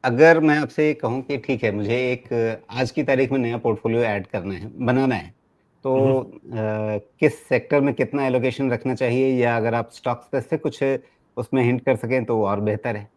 अगर मैं आपसे कहूँ कि ठीक है, मुझे एक आज की तारीख में नया पोर्टफ़ोलियो ऐड करना है, बनाना है, तो किस सेक्टर में कितना एलोकेशन रखना चाहिए या अगर आप स्टॉक्स पे से कुछ उसमें हिंट कर सकें तो और बेहतर है?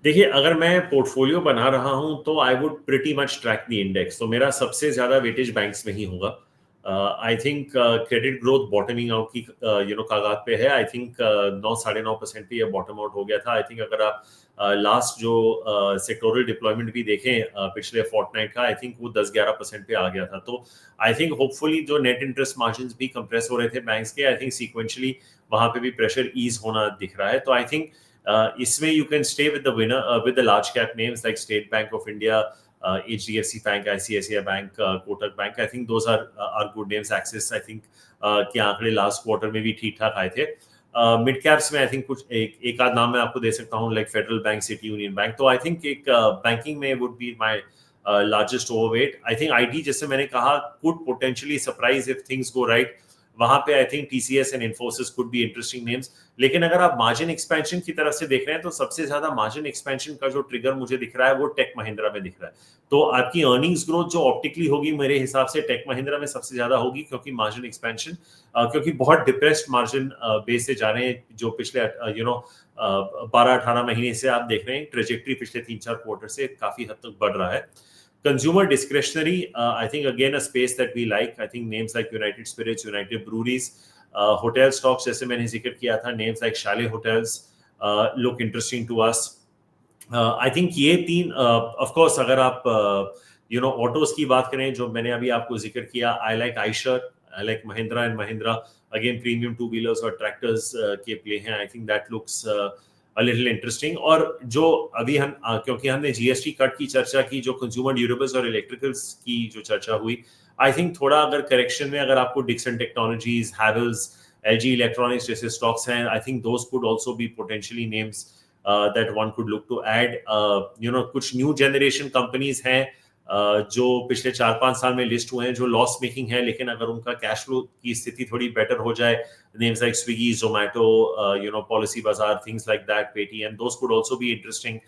देखिए, अगर मैं पोर्टफोलियो बना रहा हूं तो I would pretty much track the index. तो मेरा सबसे ज्यादा वेटेज बैंक्स में ही होगा। I think credit growth bottoming out की कागात पे है। आई थिंक 9 साढ़े 9% पे ये बॉटम आउट हो गया था। आई थिंक अगर आप लास्ट जो सेक्टोरल डिप्लॉयमेंट भी देखें पिछले फोर्टनाइट का, आई थिंक वो 10-11% पे आ गया था। तो आई थिंक होपफुली जो नेट इंटरेस्ट मार्जिन भी कंप्रेस हो रहे थे बैंक्स के, आई थिंक सीक्वेंशियली वहां पे भी प्रेशर ईज होना दिख रहा है। तो आई थिंक इसमें you can stay with the winner, with the large cap names like State Bank of India, HDFC Bank, ICICI Bank, Kotak Bank. I think those are good names. Axis, I think के आंकड़े last quarter में भी ठीक ठाक आए थे। Mid caps में I think कुछ एक आध नाम मैं आपको दे सकता हूँ, like federal bank, city union bank. तो आई थिंक एक बैंकिंग में would be my largest overweight. I think IT, जैसे मैंने कहा, could potentially surprise if things go right. वहां पे I think TCS and Infosys could be interesting names. लेकिन अगर आप मार्जिन एक्सपेंशन की तरफ से देख रहे हैं तो सबसे ज्यादा मार्जिन एक्सपेंशन का जो ट्रिगर मुझे दिख रहा है वो टेक महिंद्रा में दिख रहा है। तो आपकी अर्निंग्स ग्रोथ जो ऑप्टिकली होगी मेरे हिसाब से टेक महिंद्रा में सबसे ज्यादा होगी, क्योंकि मार्जिन एक्सपेंशन, क्योंकि बहुत डिप्रेस्ड मार्जिन बेस से जा रहे हैं जो पिछले 12-18 महीने से आप देख रहे हैं। ट्रेजेक्टरी पिछले 3-4 क्वार्टर से काफी हद तक बढ़ रहा है। Consumer discretionary, I think again a space that we like. I think names like United Spirits, United Breweries, hotel stocks जैसे मैंने जिक्र किया था, names like Chalet Hotels look interesting to us. I think ये तीन, of course अगर आप autos की बात करें जो मैंने अभी आपको जिक्र किया, I like Eicher, I like Mahindra and Mahindra, again premium two wheelers और tractors के प्ले हैं। I think that looks a little interesting। और जो अभी हम क्योंकि हमने जीएसटी कट की चर्चा की, जो कंज्यूमर ड्यूरेबल्स और इलेक्ट्रिकल्स की जो चर्चा हुई, आई थिंक थोड़ा अगर करेक्शन में अगर आपको Dixon technologies, Havells, LG electronics जैसे स्टॉक्स हैं, I think those could also be potentially names that one could look to add. कुछ न्यू जनरेशन कंपनीज हैं जो पिछले 4-5 साल में लिस्ट हुए हैं, जो लॉस मेकिंग है, लेकिन अगर उनका कैश फ्लो की स्थिति थोड़ी बेटर हो जाए, names like Swiggy, Zomato, Policy Bazaar, things like that, Paytm, those could also be interesting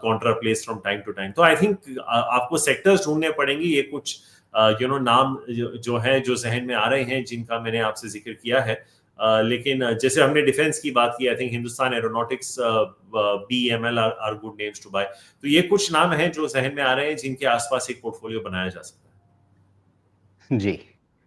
contra plays from time to time. तो I think आपको सेक्टर्स ढूंढने पड़ेंगे। ये कुछ नाम जो है जो जहन में आ रहे हैं जिनका मैंने आपसे जिक्र किया है। लेकिन जैसे हमने डिफेंस की बात की, I think Hindustan aeronautics, BEML are good names to buy. तो ये कुछ नाम हैं जो जहन में आ रहे हैं जिनके आसपास एक पोर्टफोलियो बनाया जा सकता है। जी।